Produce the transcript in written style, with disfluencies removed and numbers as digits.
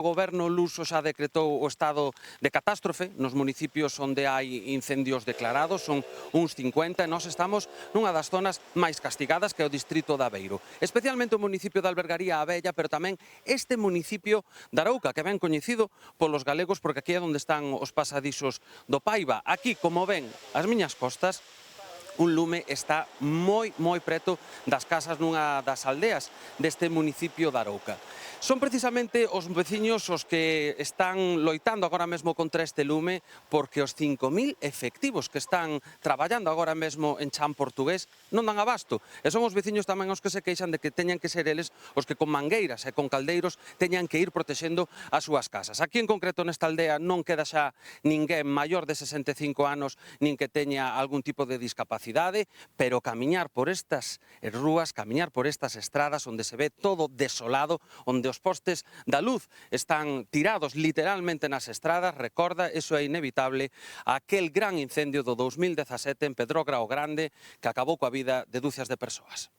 O Goberno luso xa decretou o estado de catástrofe nos municipios onde hai incendios declarados, son uns 50, e nós estamos nunha das zonas máis castigadas, que é o distrito de Aveiro. Especialmente o municipio de Albergaría a Vella, pero tamén este municipio de Arouca, que é ben coñecido polos galegos, porque aquí é onde están os pasadizos do Paiva. Aquí, como ven, as miñas costas, un lume está moi preto das casas nunha das aldeas deste municipio de Arouca. Son precisamente os veciños os que están loitando agora mesmo contra este lume, porque os 5.000 efectivos que están traballando agora mesmo en chan portugués non dan abasto. E son os veciños tamén os que se queixan de que teñan que ser eles os que con mangueiras e con caldeiros teñan que ir protexendo as súas casas. Aquí en concreto nesta aldea non queda xa ninguén maior de 65 anos nin que teña algún tipo de discapacidade, pero camiñar por estas rúas, camiñar por estas estradas onde se ve todo desolado, onde os postes da luz están tirados literalmente nas estradas, recorda, eso é inevitable, aquel gran incendio do 2017 en Pedrogra o Grande que acabou coa vida de dúcias de persoas.